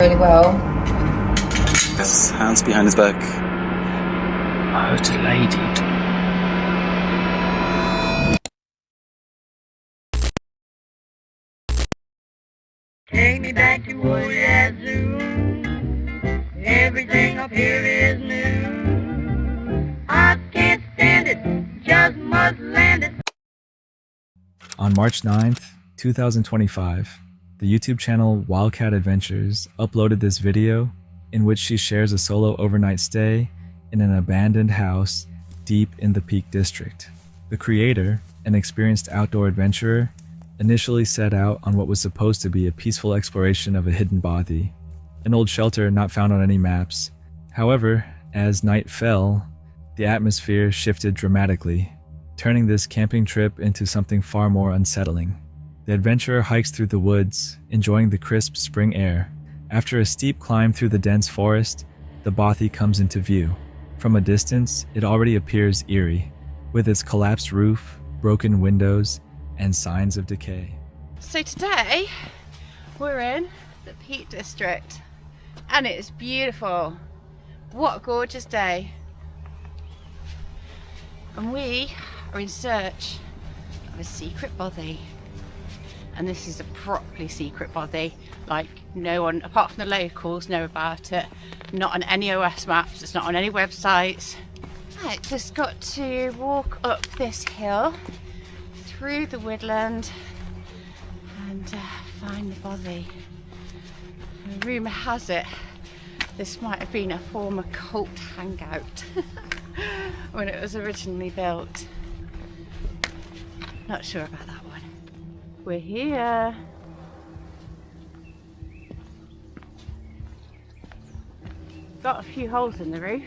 really well. Yes, hands behind his back. Oh, it's a lady. Take me back to old Yazoo. Everything up here is new. I can't stand it, just must land it. On March 9th, 2025, the YouTube channel Wildcat Adventures uploaded this video in which she shares a solo overnight stay in an abandoned house deep in the Peak District. The creator, an experienced outdoor adventurer, initially set out on what was supposed to be a peaceful exploration of a hidden bothy, an old shelter not found on any maps. However, as night fell, the atmosphere shifted dramatically, turning this camping trip into something far more unsettling. The adventurer hikes through the woods, enjoying the crisp spring air. After a steep climb through the dense forest, the bothy comes into view. From a distance, it already appears eerie, with its collapsed roof, broken windows, and signs of decay. So today we're in the Peak District and it is beautiful. What a gorgeous day. And we are in search of a secret bothy. And this is a properly secret bothy. Like no one apart from the locals know about it. Not on any OS maps, it's not on any websites. Right, just got to walk up this hill through the woodland and find the bothy. Rumour has it this might have been a former cult hangout when it was originally built. Not sure about that one. We're here. Got a few holes in the roof.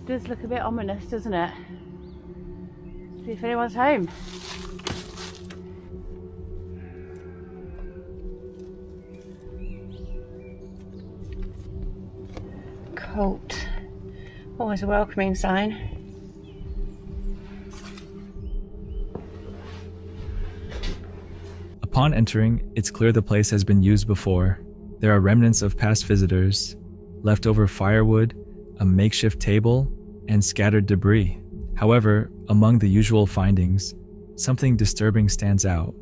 Does look a bit ominous, doesn't it? See if anyone's home. Cult. Always a welcoming sign. Upon entering, it's clear the place has been used before. There are remnants of past visitors, leftover firewood, a makeshift table, and scattered debris. However, among the usual findings, something disturbing stands out.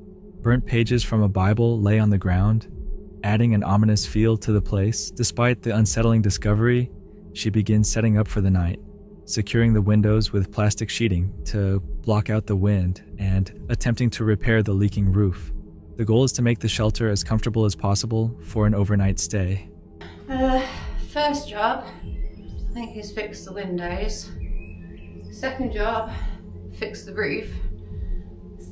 Burnt pages from a Bible lay on the ground, adding an ominous feel to the place. Despite the unsettling discovery, she begins setting up for the night, securing the windows with plastic sheeting to block out the wind and attempting to repair the leaking roof. The goal is to make the shelter as comfortable as possible for an overnight stay. First job, I think, is fix the windows. Second job, fix the roof.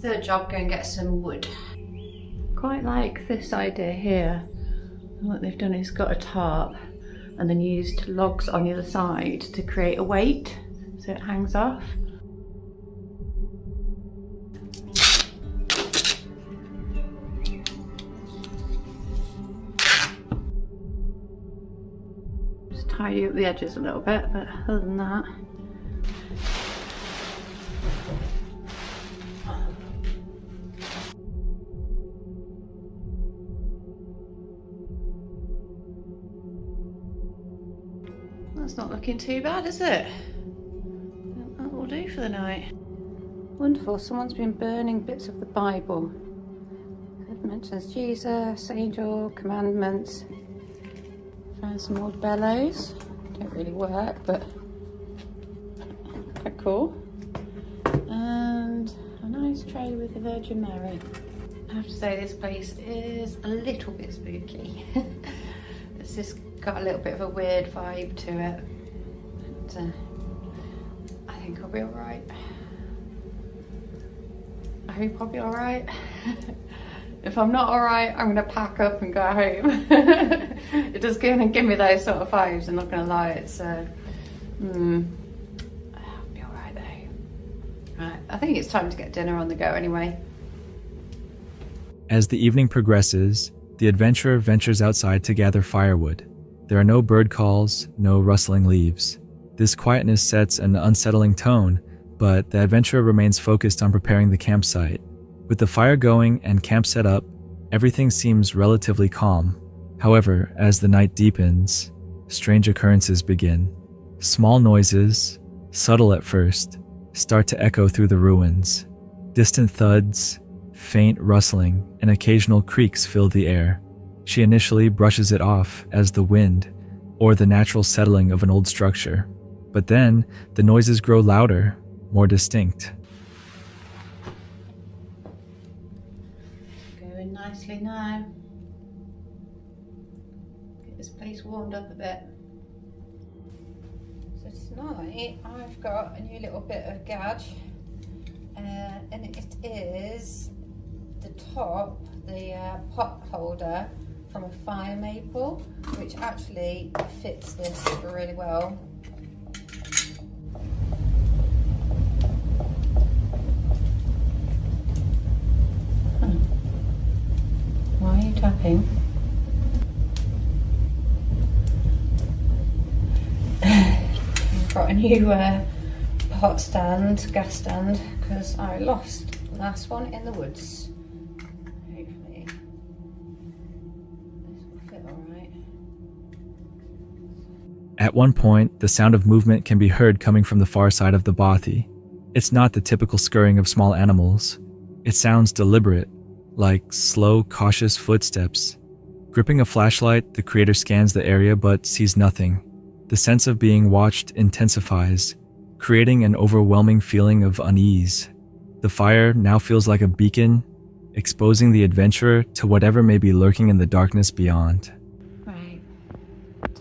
Third job, go and get some wood. Quite like this idea here. What they've done is got a tarp and then used logs on the other side to create a weight so it hangs off. Just tidy up the edges a little bit, but other than that, that's not looking too bad, is it? That will do for the night. Wonderful, someone's been burning bits of the Bible. It mentions Jesus, angel, commandments. Found some old bellows. Don't really work, but quite cool. And a nice tray with the Virgin Mary. I have to say this place is a little bit spooky. It's just got a little bit of a weird vibe to it. But, I think I'll be alright. I hope I'll be alright. If I'm not alright, I'm gonna pack up and go home. It does give me those sort of vibes, I'm not gonna lie. It's I'll be alright though. Right, I think it's time to get dinner on the go anyway. As the evening progresses, the adventurer ventures outside to gather firewood. There are no bird calls, no rustling leaves. This quietness sets an unsettling tone, but the adventurer remains focused on preparing the campsite. With the fire going and camp set up, everything seems relatively calm. However, as the night deepens, strange occurrences begin. Small noises, subtle at first, start to echo through the ruins. Distant thuds, faint rustling, and occasional creaks fill the air. She initially brushes it off as the wind or the natural settling of an old structure. But then, the noises grow louder, more distinct. Going nicely now. Get this place warmed up a bit. So tonight I've got a new little bit of gadge, and it is the top, the pot holder from a fire maple, which actually fits this really well. Why are you tapping? I've got a new pot stand, gas stand, because I lost the last one in the woods. Hopefully this will fit alright. At one point, the sound of movement can be heard coming from the far side of the bothy. It's not the typical scurrying of small animals. It sounds deliberate, like slow, cautious footsteps. Gripping a flashlight, the creator scans the area but sees nothing. The sense of being watched intensifies, creating an overwhelming feeling of unease. The fire now feels like a beacon, exposing the adventurer to whatever may be lurking in the darkness beyond. Right,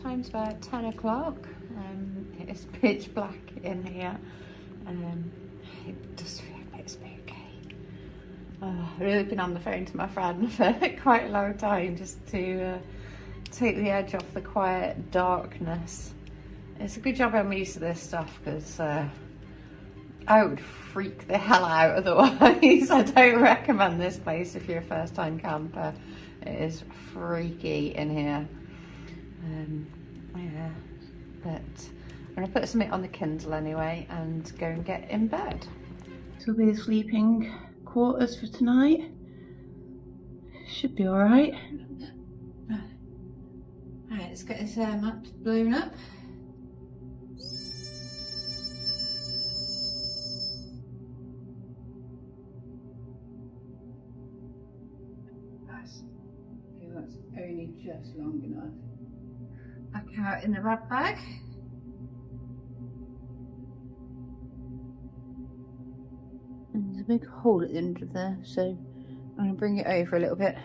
time's about 10 o'clock. It's pitch black in here. It does feel a bit spooky. I've really been on the phone to my friend for quite a long time just to take the edge off the quiet darkness. It's a good job I'm used to this stuff, because I would freak the hell out otherwise. I don't recommend this place if you're a first time camper. It is freaky in here. Yeah, but I'm going to put something on the Kindle anyway and go and get in bed. This will be the sleeping quarters for tonight. Should be alright. Alright, let's get this map blown up. That's only just long enough. Back out in the rub bag. And there's a big hole at the end of there, so I'm going to bring it over a little bit.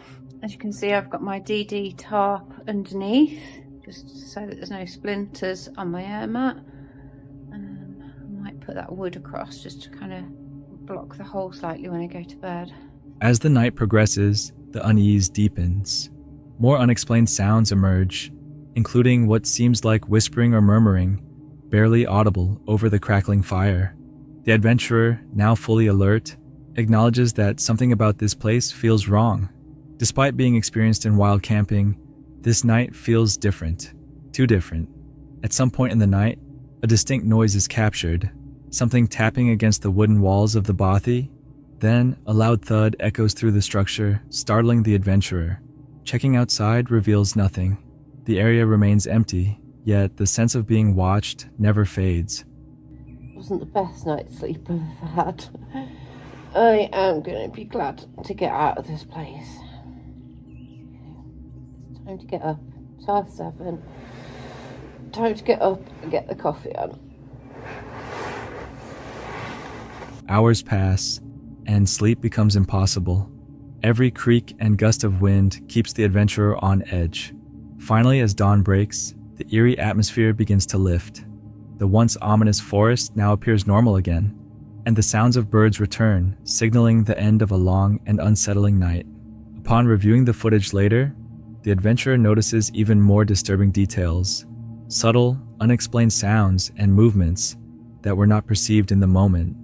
As you can see, I've got my DD tarp underneath, just so that there's no splinters on my air mat. I might put that wood across just to kind of block the hole slightly when I go to bed. As the night progresses, the unease deepens. More unexplained sounds emerge, including what seems like whispering or murmuring, barely audible over the crackling fire. The adventurer, now fully alert, acknowledges that something about this place feels wrong. Despite being experienced in wild camping, this night feels different, too different. At some point in the night, a distinct noise is captured, something tapping against the wooden walls of the bothy. Then, a loud thud echoes through the structure, startling the adventurer. Checking outside reveals nothing. The area remains empty, yet the sense of being watched never fades. Wasn't the best night's sleep I've ever had. I am going to be glad to get out of this place. It's time to get up. It's 7:30. Time to get up and get the coffee on. Hours pass, and sleep becomes impossible. Every creak and gust of wind keeps the adventurer on edge. Finally, as dawn breaks, the eerie atmosphere begins to lift. The once ominous forest now appears normal again, and the sounds of birds return, signaling the end of a long and unsettling night. Upon reviewing the footage later, the adventurer notices even more disturbing details, subtle, unexplained sounds and movements that were not perceived in the moment.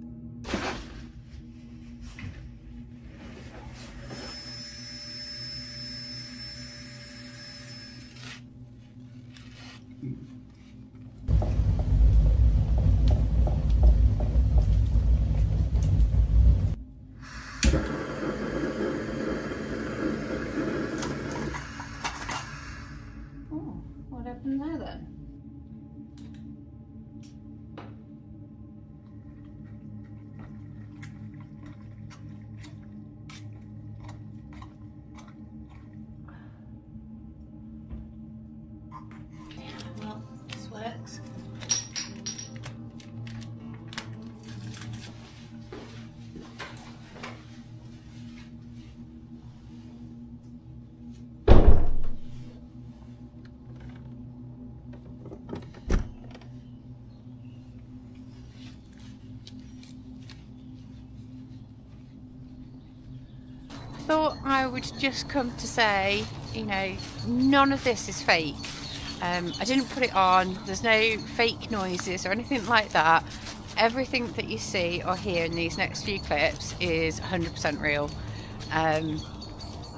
thought I would just come to say, you know, none of this is fake. I didn't put it on, there's no fake noises or anything like that. Everything that you see or hear in these next few clips is 100% real.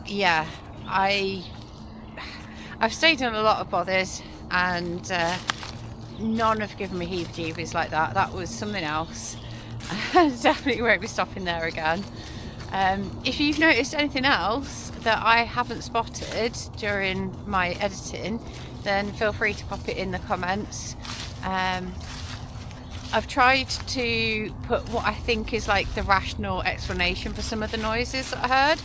Yeah, I've stayed in a lot of bothers, and none have given me heebie-jeebies like that. That was something else. I definitely won't be stopping there again. If you've noticed anything else that I haven't spotted during my editing, then feel free to pop it in the comments. I've tried to put what I think is like the rational explanation for some of the noises that I heard,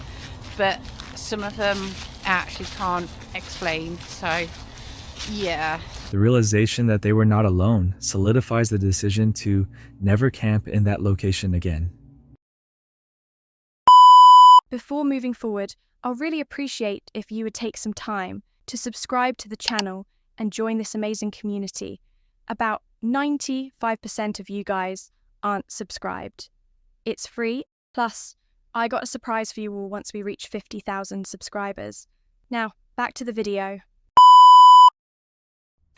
but some of them I actually can't explain, so yeah. The realization that they were not alone solidifies the decision to never camp in that location again. Before moving forward, I'll really appreciate if you would take some time to subscribe to the channel and join this amazing community. About 95% of you guys aren't subscribed. It's free, plus I got a surprise for you all once we reach 50,000 subscribers. Now, back to the video.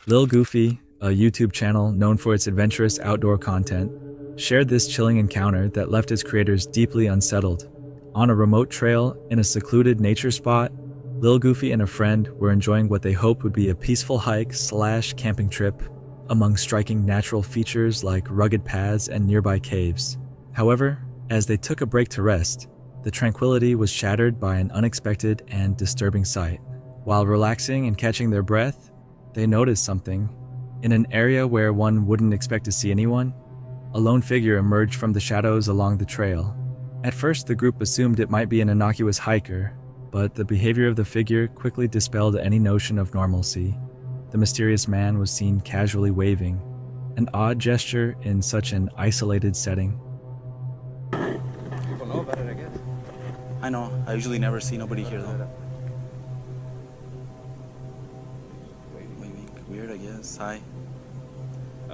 Lil Goofy, a YouTube channel known for its adventurous outdoor content, shared this chilling encounter that left its creators deeply unsettled. On a remote trail in a secluded nature spot, Lil Goofy and a friend were enjoying what they hoped would be a peaceful hike/camping trip among striking natural features like rugged paths and nearby caves. However, as they took a break to rest, the tranquility was shattered by an unexpected and disturbing sight. While relaxing and catching their breath, they noticed something. In an area where one wouldn't expect to see anyone, a lone figure emerged from the shadows along the trail. At first, the group assumed it might be an innocuous hiker, but the behavior of the figure quickly dispelled any notion of normalcy. The mysterious man was seen casually waving, an odd gesture in such an isolated setting. People know about it, I guess. I know. I usually never see nobody here, though. Waving. Weird, I guess. Hi.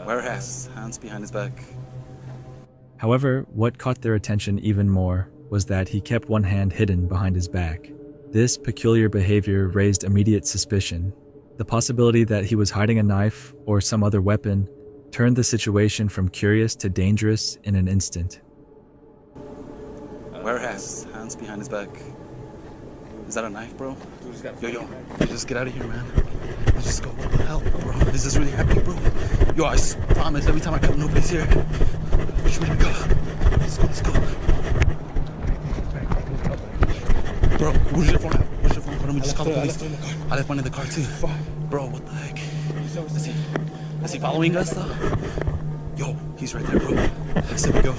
Wear hats. Hands behind his back. However, what caught their attention even more was that he kept one hand hidden behind his back. This peculiar behavior raised immediate suspicion. The possibility that he was hiding a knife or some other weapon turned the situation from curious to dangerous in an instant. Wear hats. Hands behind his back. Is that a knife, bro? Yo, just get out of here, man. Let's just go. What the hell, bro? Is this really happening, bro? Yo, I promise every time I come, nobody's here. Which way do we go? Let's go. Bro, where's your phone at? Where's your phone? Let me just call the police. I left one in the car too. Bro, what the heck? Is he following us though? Yo, he's right there, bro. Let's we go.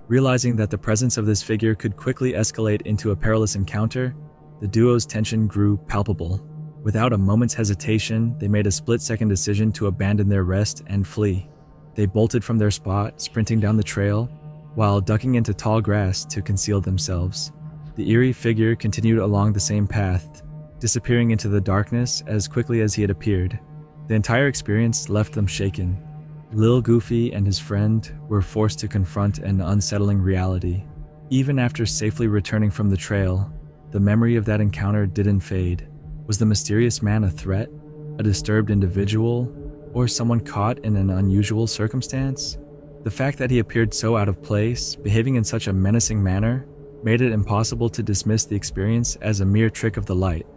Realizing that the presence of this figure could quickly escalate into a perilous encounter, the duo's tension grew palpable. Without a moment's hesitation, they made a split-second decision to abandon their rest and flee. They bolted from their spot, sprinting down the trail, while ducking into tall grass to conceal themselves. The eerie figure continued along the same path, disappearing into the darkness as quickly as he had appeared. The entire experience left them shaken. Lil Goofy and his friend were forced to confront an unsettling reality. Even after safely returning from the trail, the memory of that encounter didn't fade. Was the mysterious man a threat, a disturbed individual, or someone caught in an unusual circumstance? The fact that he appeared so out of place, behaving in such a menacing manner, made it impossible to dismiss the experience as a mere trick of the light.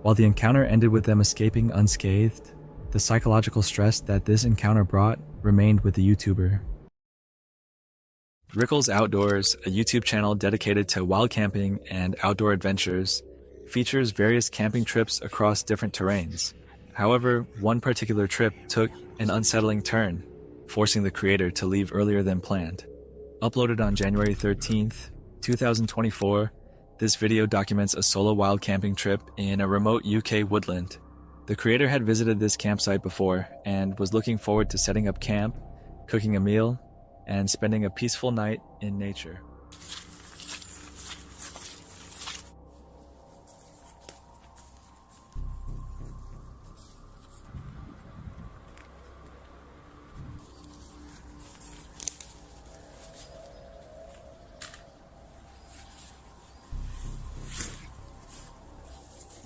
While the encounter ended with them escaping unscathed, the psychological stress that this encounter brought remained with the YouTuber. Rickles Outdoors, a YouTube channel dedicated to wild camping and outdoor adventures, features various camping trips across different terrains. However, one particular trip took an unsettling turn, forcing the creator to leave earlier than planned. Uploaded on January 13th, 2024, this video documents a solo wild camping trip in a remote UK woodland. The creator had visited this campsite before and was looking forward to setting up camp, cooking a meal, and spending a peaceful night in nature.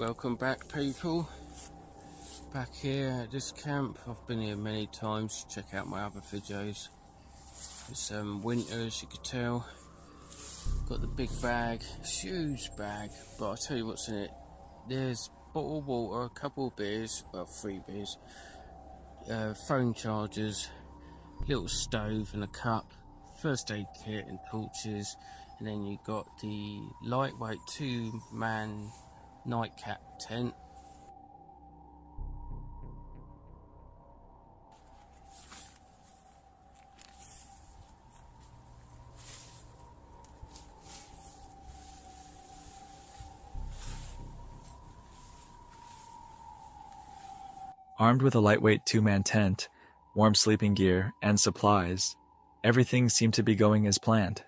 Welcome back, people. Back here at this camp. I've been here many times. Check out my other videos. It's winter, as you could tell. Got the big bag, huge bag, but I'll tell you what's in it. There's bottled water, a couple of beers, well 3 beers, phone chargers, little stove and a cup, first aid kit and torches, and then you got the lightweight 2-man nightcap tent. Armed with a lightweight 2-man tent, warm sleeping gear, and supplies, everything seemed to be going as planned.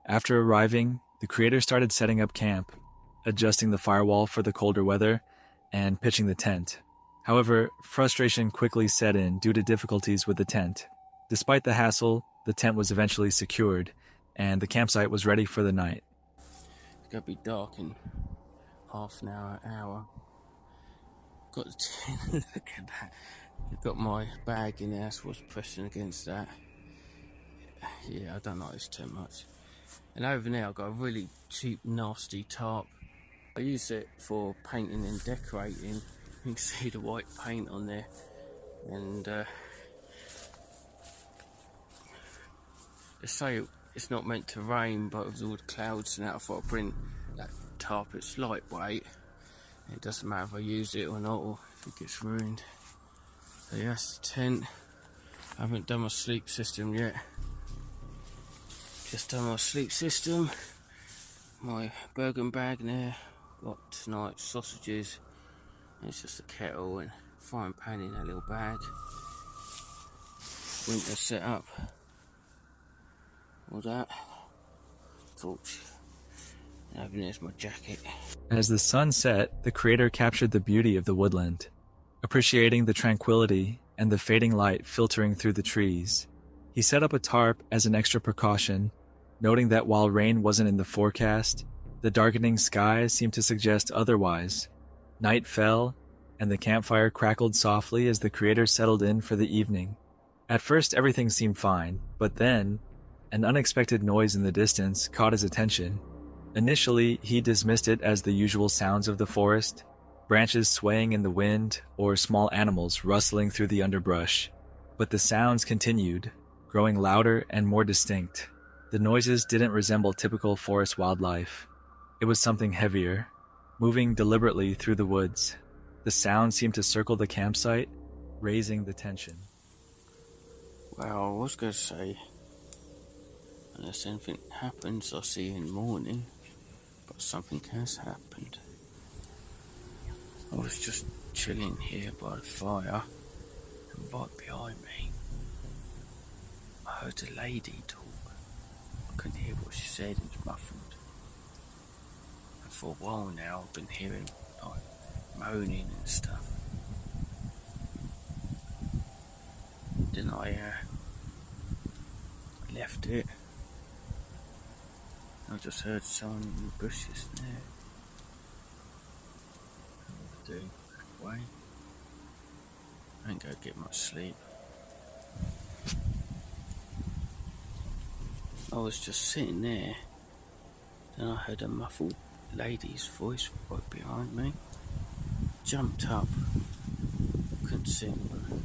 After arriving, the creator started setting up camp, adjusting the firewall for the colder weather, and pitching the tent. However, frustration quickly set in due to difficulties with the tent. Despite the hassle, the tent was eventually secured, and the campsite was ready for the night. It's gonna be dark in half an hour. Got the tin, look at that. Got my bag in there, that's what's pressing against that. Yeah, I don't like this too much. And over there I've got a really cheap, nasty tarp. I use it for painting and decorating. You can see the white paint on there. And they say it's not meant to rain, but with all the clouds and that, I thought I'd bring that tarp. It's lightweight. It doesn't matter if I use it or not, or if it gets ruined. So yeah, that's the tent. I haven't done my sleep system yet. Just done my sleep system. My burger bag in there. Got tonight sausages. And it's just a kettle and frying pan in that little bag. Winter set up. All that. Torch. And over there's my jacket. As the sun set, the creator captured the beauty of the woodland, appreciating the tranquility and the fading light filtering through the trees. He set up a tarp as an extra precaution, noting that while rain wasn't in the forecast, the darkening sky seemed to suggest otherwise. Night fell, and the campfire crackled softly as the creator settled in for the evening. At first everything seemed fine, but then, an unexpected noise in the distance caught his attention. Initially, he dismissed it as the usual sounds of the forest, branches swaying in the wind, or small animals rustling through the underbrush. But the sounds continued, growing louder and more distinct. The noises didn't resemble typical forest wildlife. It was something heavier, moving deliberately through the woods. The sound seemed to circle the campsite, raising the tension. Well, I was going to say, unless anything happens, I'll see you in the morning. But something has happened. I was just chilling here by the fire, and right behind me, I heard a lady talk. I couldn't hear what she said, it was muffled. And for a while now, I've been hearing like moaning and stuff. Then I left it. I just heard someone in the bushes there. What do I do? Back away. I ain't gonna get much sleep. I was just sitting there. Then I heard a muffled lady's voice right behind me. Jumped up. Couldn't see anyone.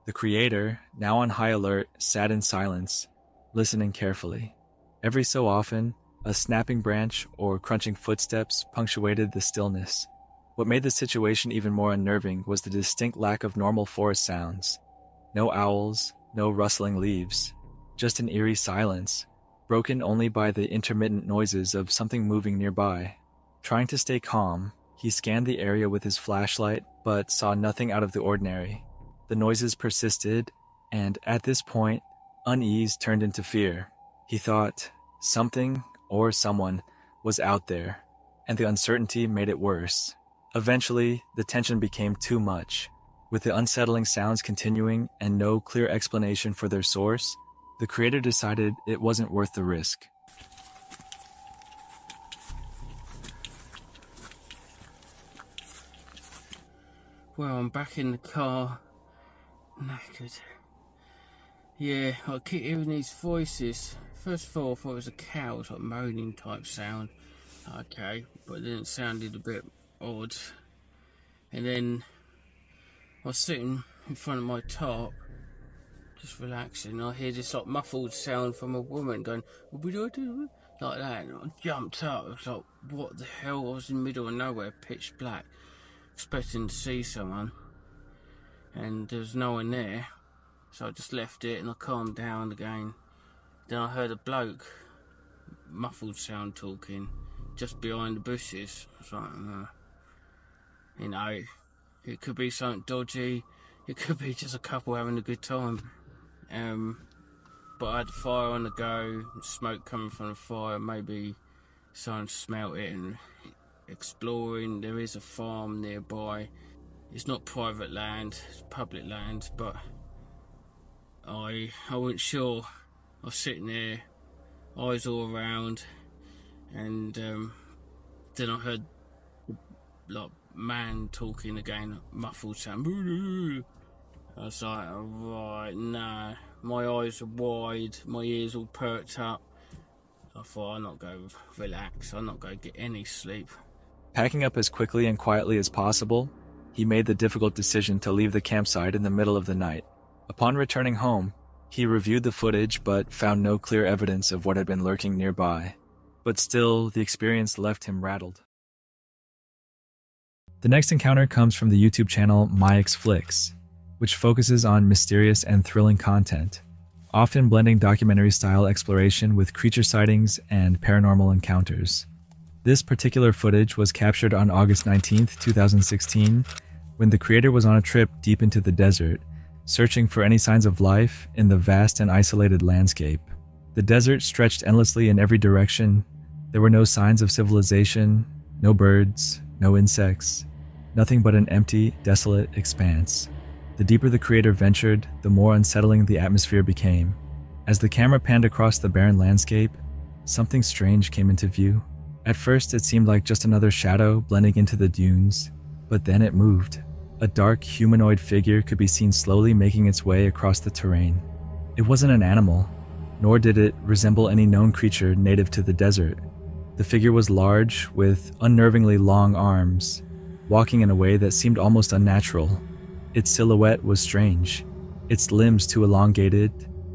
The creator, now on high alert, sat in silence, listening carefully. Every so often, a snapping branch or crunching footsteps punctuated the stillness. What made the situation even more unnerving was the distinct lack of normal forest sounds. No owls, no rustling leaves, just an eerie silence, broken only by the intermittent noises of something moving nearby. Trying to stay calm, he scanned the area with his flashlight, but saw nothing out of the ordinary. The noises persisted, and at this point, unease turned into fear. He thought something or someone was out there, and the uncertainty made it worse. Eventually, the tension became too much. With the unsettling sounds continuing and no clear explanation for their source, the creator decided it wasn't worth the risk. Well, I'm back in the car, knackered. Yeah, I keep hearing these voices. First of all, I thought it was a cow, it was like moaning type sound. Okay, but then it sounded a bit odd. And then I was sitting in front of my top, just relaxing. I hear this like muffled sound from a woman going, "What do I do?" Like that. And I jumped up. I was like, what the hell? I was in the middle of nowhere, pitch black, expecting to see someone. And there was no one there. So I just left it and I calmed down again. Then I heard a bloke, muffled sound talking, just behind the bushes. I was like, you know, it could be something dodgy. It could be just a couple having a good time. But I had the fire on the go, smoke coming from the fire. Maybe someone smelt it and exploring. There is a farm nearby. It's not private land, it's public land, but I wasn't sure. I was sitting there, eyes all around, and then I heard like man talking again, muffled sound. I was like, right, nah. My eyes are wide, my ears all perked up. I thought, I'm not going to relax, I'm not going to get any sleep. Packing up as quickly and quietly as possible, he made the difficult decision to leave the campsite in the middle of the night. Upon returning home, he reviewed the footage but found no clear evidence of what had been lurking nearby. But still, the experience left him rattled. The next encounter comes from the YouTube channel Myx Flicks, which focuses on mysterious and thrilling content, often blending documentary-style exploration with creature sightings and paranormal encounters. This particular footage was captured on August 19, 2016, when the creator was on a trip deep into the desert, searching for any signs of life in the vast and isolated landscape. The desert stretched endlessly in every direction. There were no signs of civilization, no birds, no insects, nothing but an empty, desolate expanse. The deeper the creator ventured, the more unsettling the atmosphere became. As the camera panned across the barren landscape, something strange came into view. At first, it seemed like just another shadow blending into the dunes, but then it moved. A dark, humanoid figure could be seen slowly making its way across the terrain. It wasn't an animal, nor did it resemble any known creature native to the desert. The figure was large, with unnervingly long arms, walking in a way that seemed almost unnatural. Its silhouette was strange, its limbs too elongated,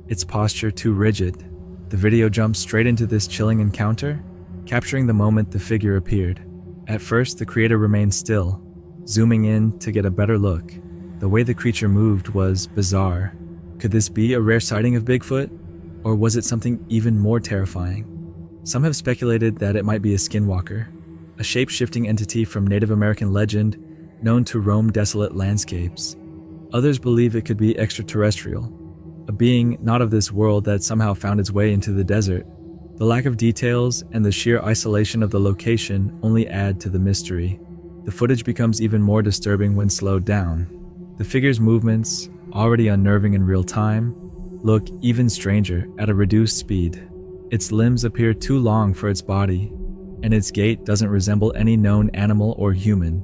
its posture too rigid. The video jumped straight into this chilling encounter, capturing the moment the figure appeared. At first, the creator remained still, zooming in to get a better look. The way the creature moved was bizarre. Could this be a rare sighting of Bigfoot? Or was it something even more terrifying? Some have speculated that it might be a skinwalker, a shape-shifting entity from Native American legend known to roam desolate landscapes. Others believe it could be extraterrestrial, a being not of this world that somehow found its way into the desert. The lack of details and the sheer isolation of the location only add to the mystery. The footage becomes even more disturbing when slowed down. The figure's movements, already unnerving in real time, look even stranger at a reduced speed. Its limbs appear too long for its body, and its gait doesn't resemble any known animal or human.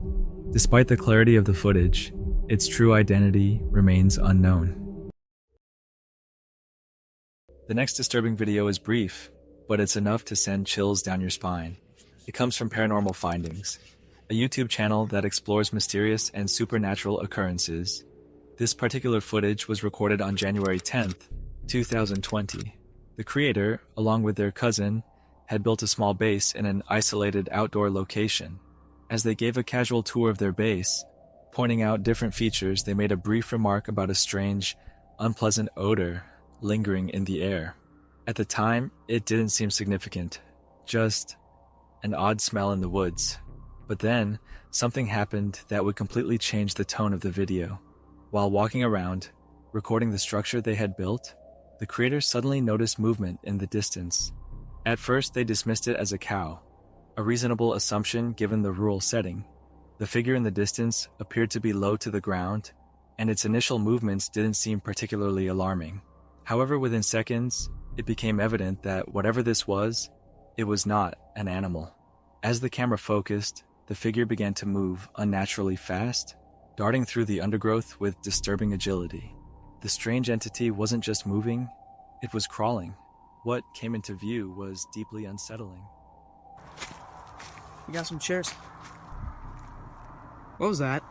Despite the clarity of the footage, its true identity remains unknown. The next disturbing video is brief, but it's enough to send chills down your spine. It comes from Paranormal Findings, a YouTube channel that explores mysterious and supernatural occurrences. This particular footage was recorded on January 10th, 2020. The creator, along with their cousin, had built a small base in an isolated outdoor location. As they gave a casual tour of their base, pointing out different features, they made a brief remark about a strange, unpleasant odor lingering in the air. At the time, it didn't seem significant, just an odd smell in the woods. But then, something happened that would completely change the tone of the video. While walking around, recording the structure they had built, the creators suddenly noticed movement in the distance. At first, they dismissed it as a cow, a reasonable assumption given the rural setting. The figure in the distance appeared to be low to the ground, and its initial movements didn't seem particularly alarming. However, within seconds, it became evident that whatever this was, it was not an animal. As the camera focused, the figure began to move unnaturally fast, darting through the undergrowth with disturbing agility. The strange entity wasn't just moving, it was crawling. What came into view was deeply unsettling. We got some chairs. What was that?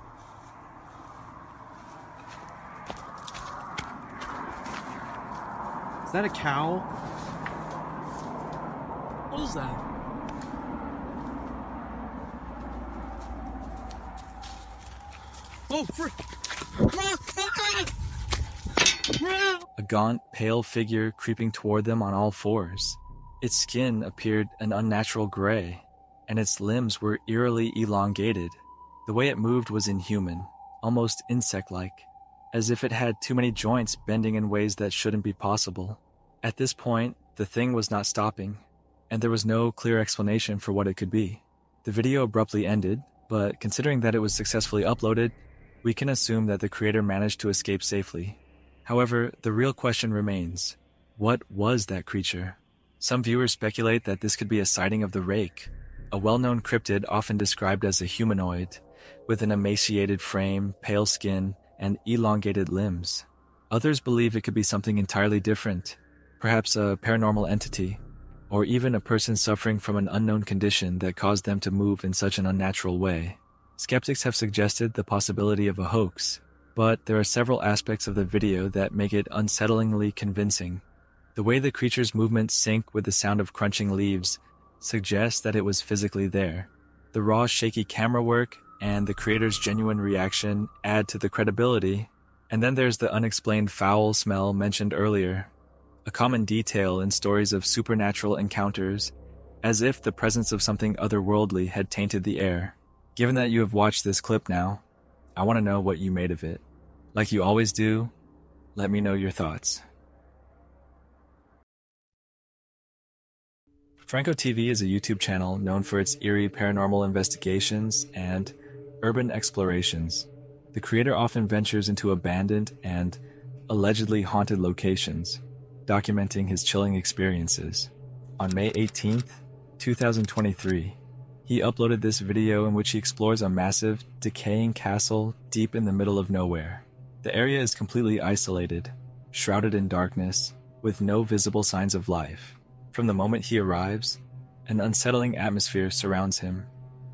Is that a cow? What is that? Oh, frick! A gaunt, pale figure creeping toward them on all fours. Its skin appeared an unnatural gray, and its limbs were eerily elongated. The way it moved was inhuman, almost insect-like, as if it had too many joints bending in ways that shouldn't be possible. At this point, the thing was not stopping, and there was no clear explanation for what it could be. The video abruptly ended, but considering that it was successfully uploaded, we can assume that the creator managed to escape safely. However, the real question remains, what was that creature? Some viewers speculate that this could be a sighting of the rake, a well-known cryptid often described as a humanoid, with an emaciated frame, pale skin, and elongated limbs. Others believe it could be something entirely different, perhaps a paranormal entity, or even a person suffering from an unknown condition that caused them to move in such an unnatural way. Skeptics have suggested the possibility of a hoax, but there are several aspects of the video that make it unsettlingly convincing. The way the creature's movements sync with the sound of crunching leaves suggests that it was physically there. The raw, shaky camera work and the creator's genuine reaction add to the credibility. And then there's the unexplained foul smell mentioned earlier, a common detail in stories of supernatural encounters, as if the presence of something otherworldly had tainted the air. Given that you have watched this clip now, I want to know what you made of it. Like you always do, let me know your thoughts. Franco TV is a YouTube channel known for its eerie paranormal investigations and urban explorations. The creator often ventures into abandoned and allegedly haunted locations, documenting his chilling experiences. On May 18th, 2023, he uploaded this video in which he explores a massive, decaying castle deep in the middle of nowhere. The area is completely isolated, shrouded in darkness, with no visible signs of life. From the moment he arrives, an unsettling atmosphere surrounds him.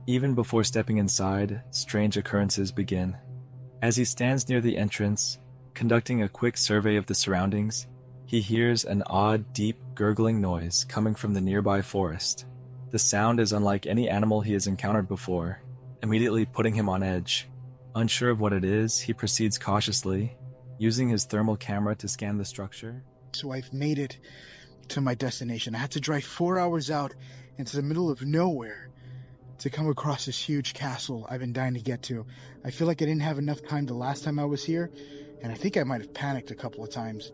Even before stepping inside, strange occurrences begin. As he stands near the entrance, conducting a quick survey of the surroundings, he hears an odd, deep, gurgling noise coming from the nearby forest. The sound is unlike any animal he has encountered before, immediately putting him on edge. Unsure of what it is, he proceeds cautiously, using his thermal camera to scan the structure. So I've made it to my destination. I had to drive 4 hours out into the middle of nowhere to come across this huge castle I've been dying to get to. I feel like I didn't have enough time the last time I was here, and I think I might have panicked a couple of times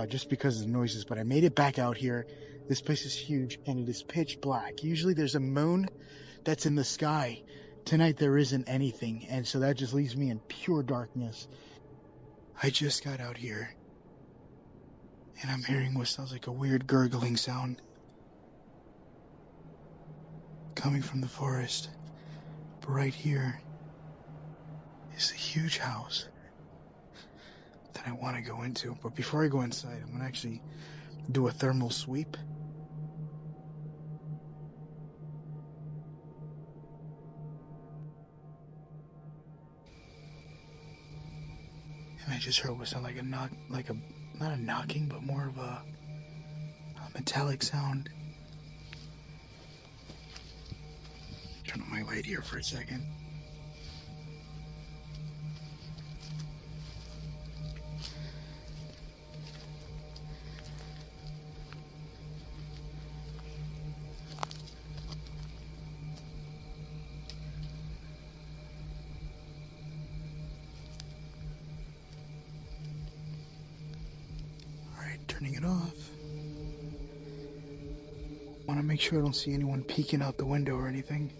just because of the noises, but I made it back out here. This place is huge, and it is pitch black. Usually there's a moon that's in the sky. Tonight there isn't anything, and so that just leaves me in pure darkness. I just got out here, and I'm hearing what sounds like a weird gurgling sound coming from the forest. But right here is a huge house that I want to go into. But before I go inside, I'm going to actually do a thermal sweep. And I just heard what sounded like a knock, not a knocking, but more of a metallic sound. Turn on my light here for a second. Turning it off. Want to make sure I don't see anyone peeking out the window or anything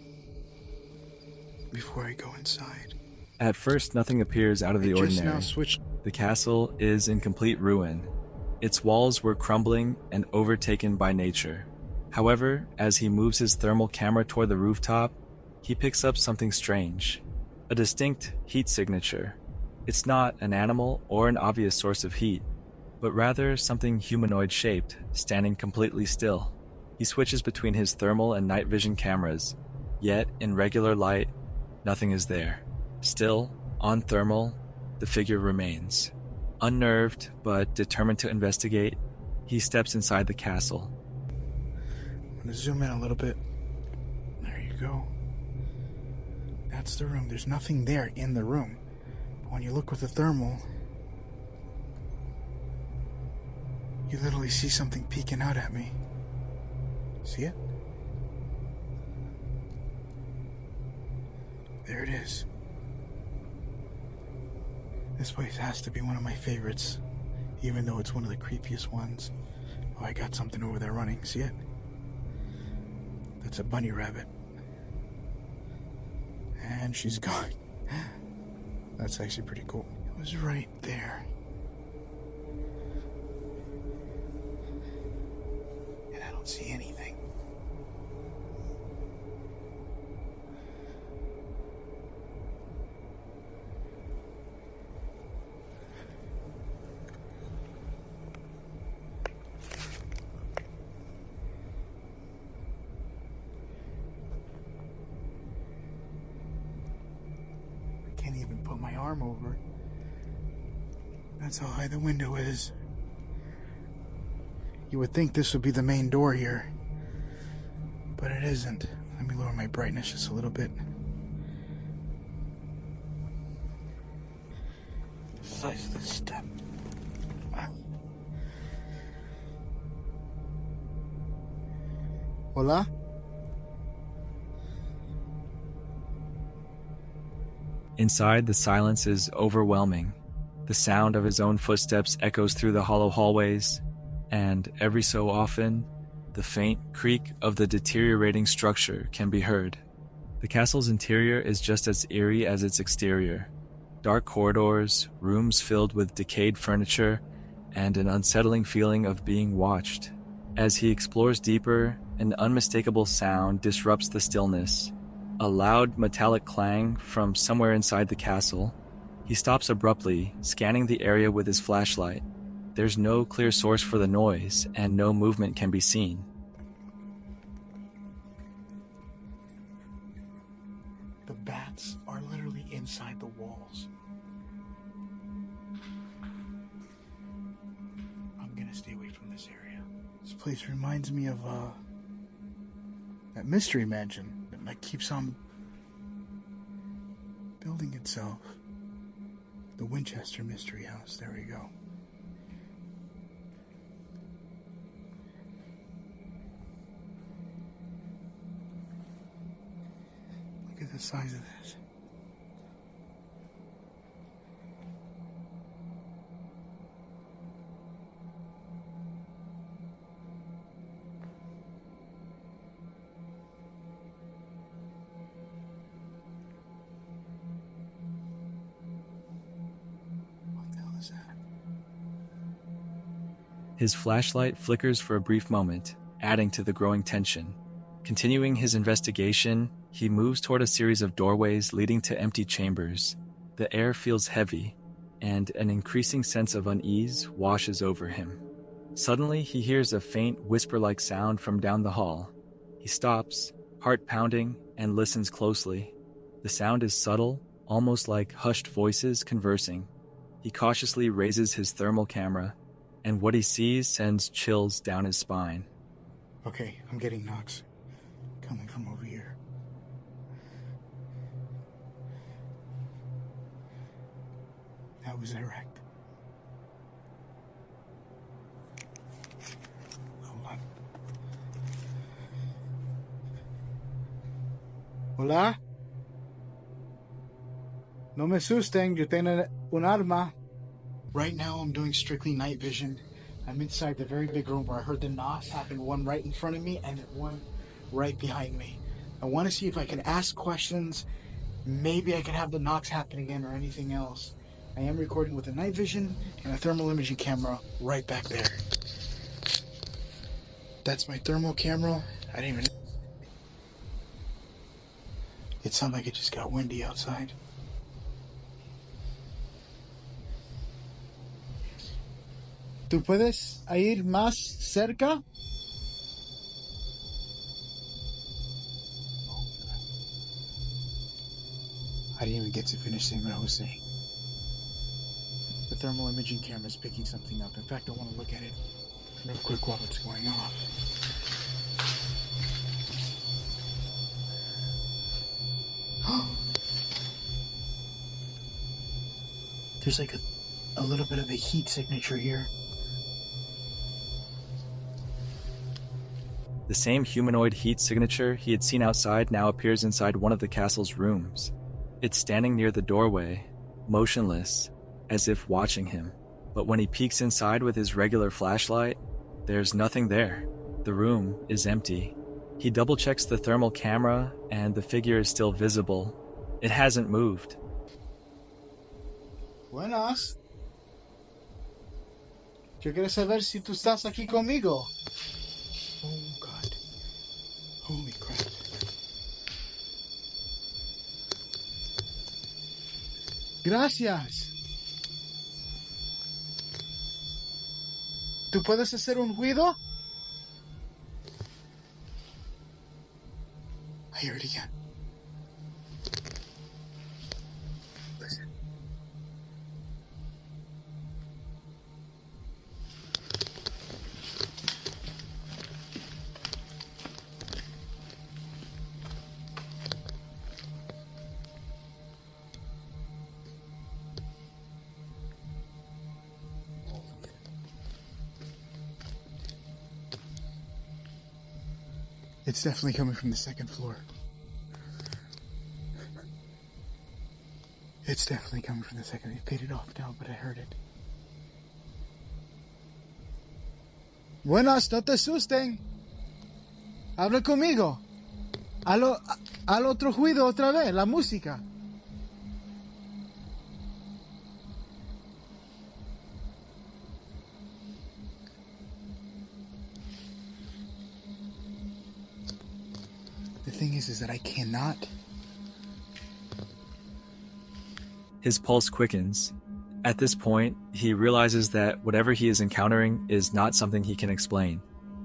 before I go inside. At first, nothing appears out of the ordinary. The castle is in complete ruin. Its walls were crumbling and overtaken by nature. However, as he moves his thermal camera toward the rooftop, he picks up something strange. A distinct heat signature. It's not an animal or an obvious source of heat, but rather something humanoid-shaped, standing completely still. He switches between his thermal and night vision cameras, yet in regular light, nothing is there. Still, on thermal, the figure remains. Unnerved, but determined to investigate, he steps inside the castle. I'm gonna zoom in a little bit. There you go. That's the room. There's nothing there in the room. But when you look with the thermal, you literally see something peeking out at me. See it? There it is. This place has to be one of my favorites, even though it's one of the creepiest ones. Oh, I got something over there running. See it? That's a bunny rabbit. And she's gone. That's actually pretty cool. It was right there. And I don't see anything. Can't even put my arm over. That's how high the window is. You would think this would be the main door here, but it isn't. Let me lower my brightness just a little bit. The size of this step. Hola? Inside, the silence is overwhelming. The sound of his own footsteps echoes through the hollow hallways, and every so often, the faint creak of the deteriorating structure can be heard. The castle's interior is just as eerie as its exterior. Dark corridors, rooms filled with decayed furniture, and an unsettling feeling of being watched. As he explores deeper, an unmistakable sound disrupts the stillness. A loud metallic clang from somewhere inside the castle. He stops abruptly, scanning the area with his flashlight. There's no clear source for the noise, and no movement can be seen. The bats are literally inside the walls. I'm gonna stay away from this area. This place reminds me of that mystery mansion that keeps on building itself. The Winchester Mystery House. There we go. Look at the size of this. His flashlight flickers for a brief moment, adding to the growing tension. Continuing his investigation, he moves toward a series of doorways leading to empty chambers. The air feels heavy, and an increasing sense of unease washes over him. Suddenly, he hears a faint whisper-like sound from down the hall. He stops, heart pounding, and listens closely. The sound is subtle, almost like hushed voices conversing. He cautiously raises his thermal camera, and what he sees sends chills down his spine. Okay, I'm getting knocks coming from over here. That was direct. Hold on. Hola? No me asusten, yo tengo un arma. Right now I'm doing strictly night vision. I'm inside the very big room where I heard the knocks happen, one right in front of me and one right behind me. I want to see if I can ask questions. Maybe I can have the knocks happen again or anything else. I am recording with a night vision and a thermal imaging camera right back there. That's my thermal camera. I didn't even... It sounded like it just got windy outside. ¿Tú puedes ir más cerca? I didn't even get to finish saying what I was saying. The thermal imaging camera is picking something up. In fact, I want to look at it real quick while it's going off. There's like a little bit of a heat signature here. The same humanoid heat signature he had seen outside now appears inside one of the castle's rooms. It's standing near the doorway, motionless, as if watching him. But when he peeks inside with his regular flashlight, there's nothing there. The room is empty. He double-checks the thermal camera, and the figure is still visible. It hasn't moved. Buenas. Yo quiero saber si tú estás aquí conmigo. Oh, God. Holy crap. Gracias. ¿Tú puedes hacer un ruido? I hear it again. Listen. It's definitely coming from the second floor. It's definitely coming from the second. It faded off now, but I heard it. Buenas, no te asusten. Habla conmigo. Al otro ruido otra vez, la música. The thing is that I cannot. His pulse quickens. At this point, he realizes that whatever he is encountering is not something he can explain.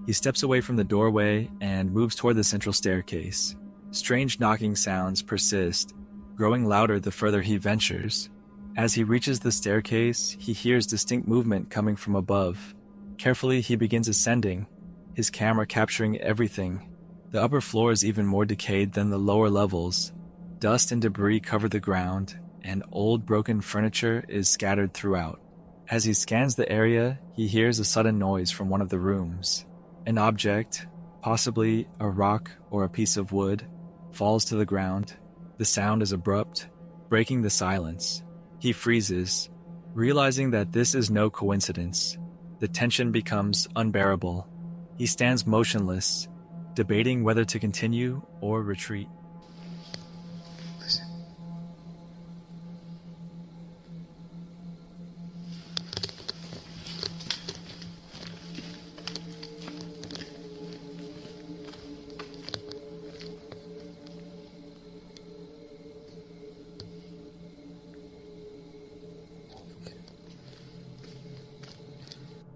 He steps away from the doorway and moves toward the central staircase. Strange knocking sounds persist, growing louder the further he ventures. As he reaches the staircase, he hears distinct movement coming from above. Carefully, he begins ascending, his camera capturing everything. The upper floor is even more decayed than the lower levels. Dust and debris cover the ground, and old broken furniture is scattered throughout. As he scans the area, he hears a sudden noise from one of the rooms. An object, possibly a rock or a piece of wood, falls to the ground. The sound is abrupt, breaking the silence. He freezes, realizing that this is no coincidence. The tension becomes unbearable. He stands motionless, debating whether to continue or retreat. Listen.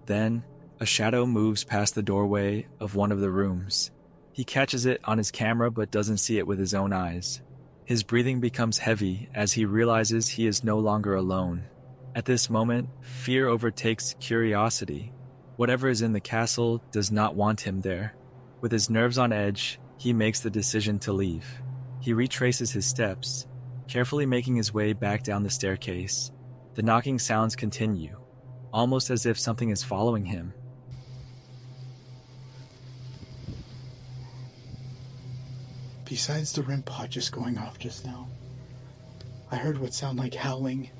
Then, a shadow moves past the doorway of one of the rooms. He catches it on his camera but doesn't see it with his own eyes. His breathing becomes heavy as he realizes he is no longer alone. At this moment, fear overtakes curiosity. Whatever is in the castle does not want him there. With his nerves on edge, he makes the decision to leave. He retraces his steps, carefully making his way back down the staircase. The knocking sounds continue, almost as if something is following him. Besides the REM pod just going off just now, I heard what sounded like howling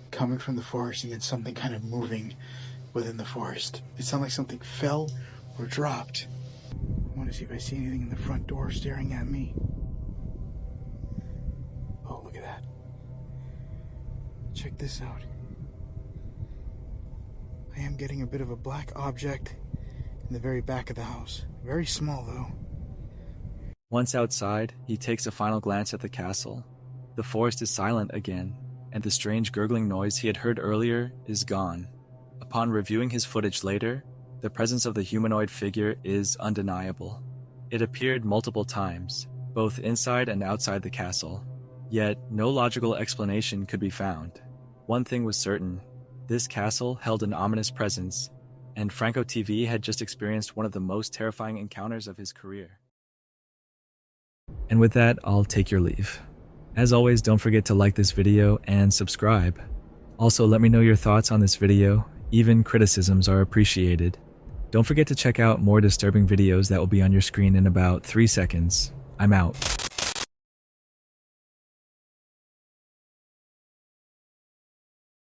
coming from the forest and then something kind of moving within the forest. It sounded like something fell or dropped. I want to see if I see anything in the front door staring at me. Oh, look at that. Check this out. I am getting a bit of a black object in the very back of the house. Very small, though. Once outside, he takes a final glance at the castle. The forest is silent again, and the strange gurgling noise he had heard earlier is gone. Upon reviewing his footage later, the presence of the humanoid figure is undeniable. It appeared multiple times, both inside and outside the castle. Yet, no logical explanation could be found. One thing was certain: this castle held an ominous presence, and Franco TV had just experienced one of the most terrifying encounters of his career. And with that, I'll take your leave. As always, don't forget to like this video and subscribe. Also, let me know your thoughts on this video. Even criticisms are appreciated. Don't forget to check out more disturbing videos that will be on your screen in about 3 seconds. I'm out.